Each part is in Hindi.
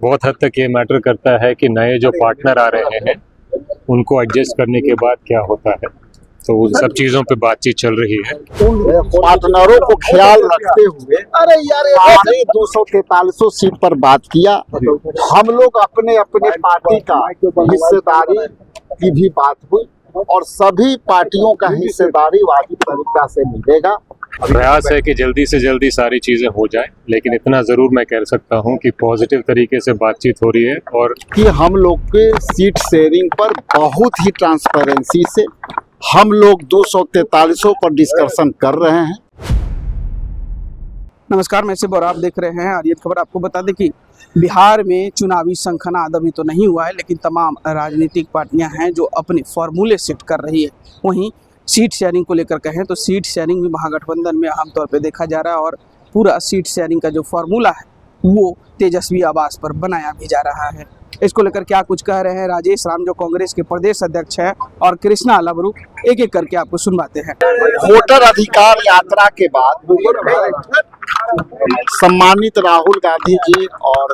बहुत हद तक ये मैटर करता है कि नए जो पार्टनर आ रहे हैं उनको एडजस्ट करने के बाद क्या होता है, तो उन सब चीजों पे बातचीत चल रही है। उन पार्टनरों को ख्याल रखते हुए हमारे 243 सीट पर बात किया। हम लोग अपने अपने पार्टी का हिस्सेदारी की भी बात हुई और सभी पार्टियों का हिस्सेदारी वाजिब तरीका से मिलेगा। प्रयास है कि जल्दी से जल्दी सारी चीजें हो जाए, लेकिन इतना जरूर मैं कह सकता हूं कि पॉजिटिव तरीके से बातचीत हो रही है और कि हम लोग के सीट शेयरिंग पर बहुत ही ट्रांसपेरेंसी से हम लोग 243 पर डिस्कशन कर रहे हैं। नमस्कार, मैं सिब और आप देख रहे हैं आर्यत खबर। आपको बता दें कि बिहार में चुनावी शंखनाद अभी तो नहीं हुआ है, लेकिन तमाम राजनीतिक पार्टियां हैं जो अपने फॉर्मूले सेट कर रही है। वहीं सीट शेयरिंग को लेकर कहें तो सीट शेयरिंग भी महागठबंधन में आमतौर पर देखा जा रहा है और पूरा सीट शेयरिंग का जो फॉर्मूला है वो तेजस्वी आवास पर बनाया भी जा रहा है। इसको लेकर क्या कुछ कह रहे हैं राजेश राम जो कांग्रेस के प्रदेश अध्यक्ष हैं और कृष्णा लबरू, एक एक करके आपको सुनवाते हैं। वोटर अधिकार यात्रा के बाद सम्मानित राहुल गांधी जी और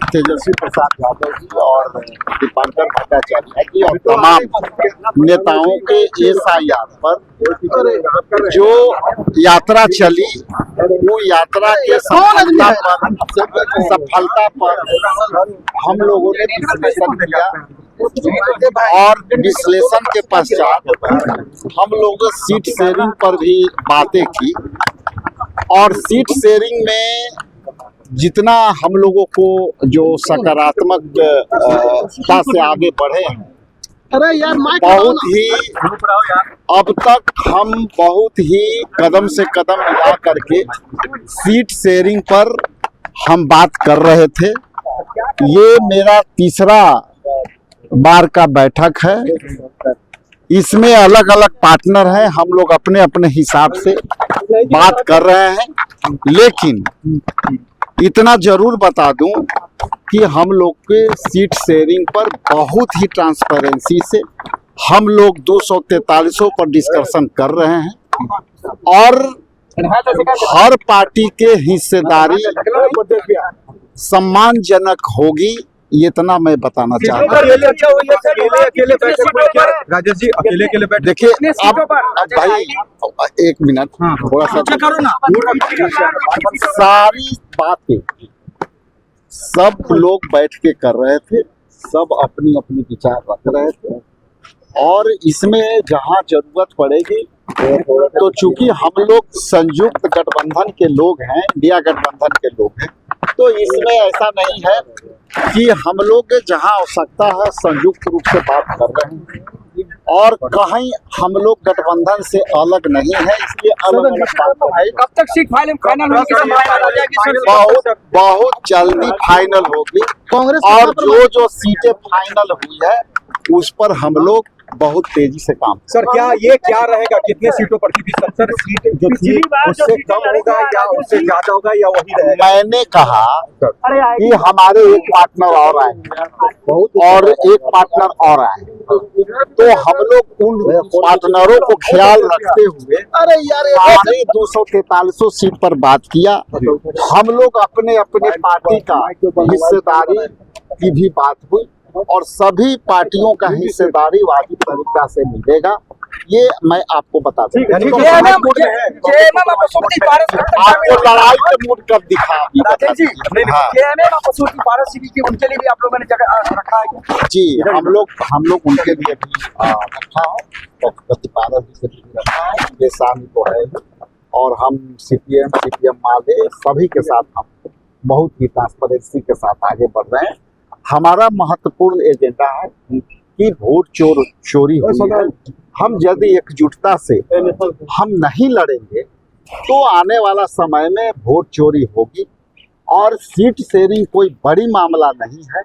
तेजस्वी प्रसाद यादव जी और दीपांकर भट्टाचार्य जी और तमाम नेताओं के एसआईआर पर जो यात्रा चली, वो यात्रा के सफलता पर हम लोगों ने विश्लेषण किया और विश्लेषण के पश्चात हम लोग सीट शेयरिंग पर भी बातें की और सीट शेयरिंग में जितना हम लोगों को जो सकारात्मकता से आगे बढ़े हैं, बहुत ही अब तक हम बहुत ही कदम से कदम मिला करके सीट शेयरिंग पर हम बात कर रहे थे। ये मेरा तीसरा बार का बैठक है। इसमें अलग अलग पार्टनर हैं, हम लोग अपने अपने हिसाब से बात कर रहे हैं, लेकिन इतना जरूर बता दूं कि हम लोग के सीट शेयरिंग पर बहुत ही ट्रांसपेरेंसी से हम लोग 243 पर डिस्कशन कर रहे हैं और हर पार्टी के हिस्सेदारी सम्मानजनक होगी, इतना मैं बताना चाहता हूँ। राजेश जी अकेले बैठ देखिए अब भाई एक मिनट थोड़ा सा सारी बातें सब लोग बैठ के कर रहे थे, सब अपनी अपनी विचार रख रहे थे और इसमें जहां जरूरत पड़ेगी तो चूंकि हम लोग संयुक्त गठबंधन के लोग हैं, इंडिया गठबंधन के लोग हैं, तो इसमें ऐसा नहीं है कि हम लोग जहां आवश्यकता है संयुक्त रूप से बात कर रहे हैं और कहीं हम लोग गठबंधन से अलग नहीं है, इसलिए अलग अलग कब तक सीट फाइनल बहुत जल्दी फाइनल होगी और जो सीटें फाइनल हुई है उस पर हम लोग बहुत तेजी से काम। सर क्या रहेगा, कितने सीटों पर? क्योंकि 70 सीट जो थी उससे कम होगा या उससे ज्यादा होगा या वही रहेगा? मैंने कहा कि हमारे एक पार्टनर और आए और एक पार्टनर और आए, तो हम लोग उन पार्टनरों को ख्याल रखते हुए हमारे 243 सीट पर बात किया। हम लोग अपने अपने पार्टी का हिस्सेदारी की भी बात हुई और सभी पार्टियों का हिस्सेदारी वाजिब तरीका से मिलेगा, ये मैं आपको बता दूं। आपको लड़ाई के मूड कब दिखा? उनके लिए भी आप लोगों ने जगह रखा है जी, हम लोग उनके लिए भी रखा है, प्रतिपादक जी से भी रखा है, ये शाम को है और हम सीपीएम वाले सभी के साथ हम बहुत ही ट्रांसपेरेंसी के साथ आगे बढ़ रहे हैं। हमारा महत्वपूर्ण एजेंडा है कि वोट चोरी हुई है। हम यदि एकजुटता से हम नहीं लड़ेंगे तो आने वाला समय में वोट चोरी होगी और सीट शेयरिंग कोई बड़ी मामला नहीं है।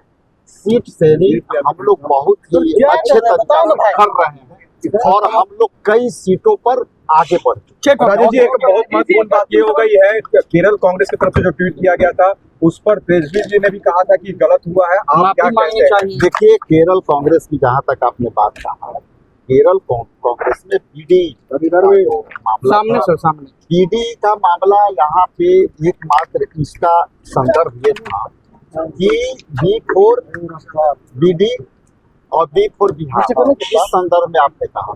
सीट शेयरिंग हम लोग बहुत ही अच्छे तरीके से कर रहे हैं और हम लोग कई सीटों पर आगे बढ़ चुके। राजेश जी, एक बहुत महत्वपूर्ण बात ये हो गई है, केरल कांग्रेस की तरफ से जो ट्वीट किया गया था उस पर तेजस्वी जी ने भी कहा था कि गलत हुआ है, आप क्या कहते हैं? देखिए, केरल कांग्रेस की जहां तक आपने बात कहा है, केरल कांग्रेस में पीडी पीडी का मामला यहाँ पे एकमात्र इसका संदर्भ ये था कि बी फॉर बीडी और बी फॉर बिहार, इस संदर्भ में आपने कहा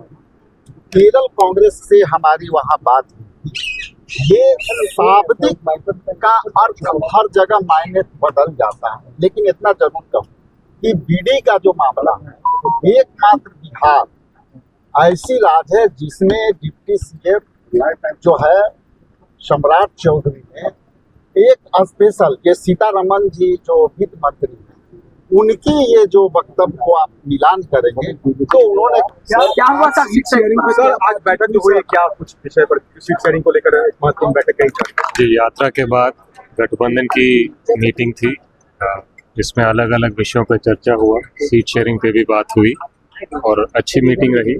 केरल कांग्रेस से हमारी वहां बात हुई थी। ये शाब्दिक का अर्थ हर जगह मायने बदल जाता है, लेकिन इतना जरूर कहूँ कि बीडी का जो मामला है, एकमात्र बिहार ऐसी राज्य है जिसमें डिप्टी सीएम जो है सम्राट चौधरी ने एक स्पेशल, ये सीतारमन जी जो वित्त मंत्री हैं, उनकी ये जो वक्तव्य को आप मिलान करेंगे तो उन्होंने क्या हुआ था सीट शेयरिंग पे? सर आज बैठक जो हुई, क्या कुछ विषय पर सीट शेयरिंग को लेकर महत्वपूर्ण बैठक कही जा रही है? जी, यात्रा के बाद गठबंधन की मीटिंग थी, इसमें अलग अलग विषयों पर चर्चा हुआ, सीट शेयरिंग पे भी बात हुई और अच्छी मीटिंग रही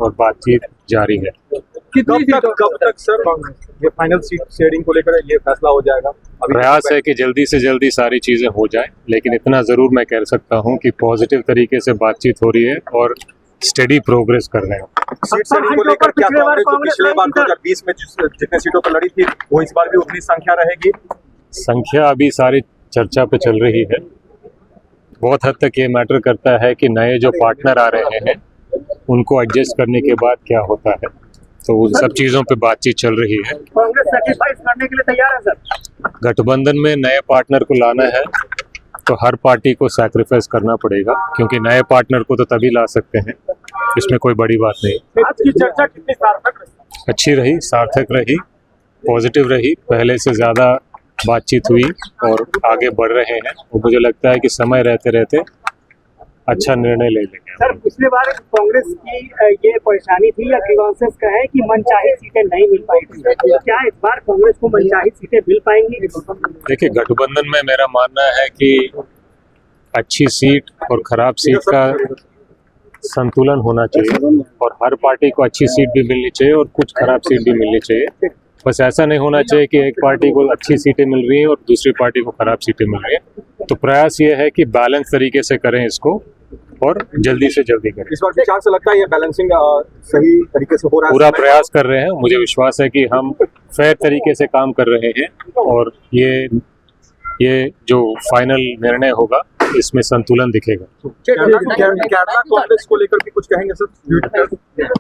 और बातचीत जारी है। कब तक सर ये फाइनल सीट शेयरिंग को लेकर ये फैसला हो जाएगा? प्रयास है कि जल्दी से जल्दी सारी चीजें हो जाए, लेकिन इतना जरूर मैं कह सकता हूं कि पॉजिटिव तरीके से बातचीत हो रही है और स्टेडी प्रोग्रेस कर रहे हैं। सीट शेयरिंग को लेकर क्या कांग्रेस जो पिछले बार 2020 में जितने सीटों पर लड़ी थी वो इस बार भी उतनी संख्या रहेगी? संख्या अभी सारी चर्चा पे चल रही है। बहुत हद तक ये मैटर करता है कि नए जो पार्टनर आ रहे हैं उनको एडजस्ट करने के बाद क्या होता है, तो उन सब चीजों पे बातचीत चल रही है। कांग्रेस सैक्रिफाइस करने के लिए तैयार है सर? गठबंधन में नए पार्टनर को लाना है तो हर पार्टी को सैक्रिफाइस करना पड़ेगा, क्योंकि नए पार्टनर को तो तभी ला सकते हैं, इसमें कोई बड़ी बात नहीं। आज की चर्चा कितनी सार्थक रही? अच्छी रही, सार्थक रही, पॉजिटिव रही, पहले से ज़्यादा बातचीत हुई और आगे बढ़ रहे हैं। और मुझे लगता है कि समय रहते रहते अच्छा निर्णय ले लेंगे। सर पिछले बार कांग्रेस की ये परेशानी थी या ग्रीवांसेस का है कि मनचाही सीटें नहीं मिल पाई थी, क्या इस बार कांग्रेस को मनचाही सीटें मिल पाएंगी? देखिए, गठबंधन में मेरा मानना है कि अच्छी सीट और खराब सीट का संतुलन होना चाहिए और हर पार्टी को अच्छी सीट भी मिलनी चाहिए और कुछ खराब सीट भी मिलनी चाहिए। बस ऐसा नहीं होना चाहिए कि एक पार्टी को अच्छी सीटें मिल रही हैं और दूसरी पार्टी को खराब सीटें मिल रही हैं। तो प्रयास ये है कि बैलेंस तरीके से करें इसको और जल्दी से जल्दी करें। इस बार विचार से लगता है ये बैलेंसिंग सही तरीके से हो रहा है? पूरा प्रयास कर रहे हैं, मुझे विश्वास है कि हम फेयर तरीके से काम कर रहे हैं और ये जो फाइनल निर्णय होगा इसमें संतुलन दिखेगा। केरला कांग्रेस को लेकर भी कुछ कहेंगे सर?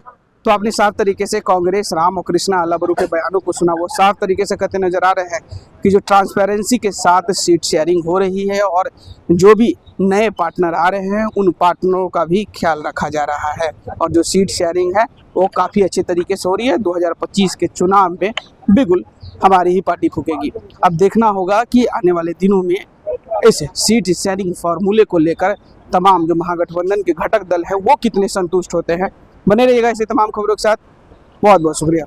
तो आपने साफ तरीके से कांग्रेस राम और कृष्णा अल्लाबरू के बयानों को सुना। वो साफ तरीके से कहते नजर आ रहे हैं कि जो ट्रांसपेरेंसी के साथ सीट शेयरिंग हो रही है और जो भी नए पार्टनर आ रहे हैं उन पार्टनरों का भी ख्याल रखा जा रहा है और जो सीट शेयरिंग है वो काफ़ी अच्छे तरीके से हो रही है। 2025 के चुनाव में बिल्कुल हमारी ही पार्टी फूकेगी। अब देखना होगा कि आने वाले दिनों में इस सीट शेयरिंग फार्मूले को लेकर तमाम जो महागठबंधन के घटक दल हैं वो कितने संतुष्ट होते हैं। बने रहिएगा ऐसे तमाम खबरों के साथ। बहुत बहुत शुक्रिया।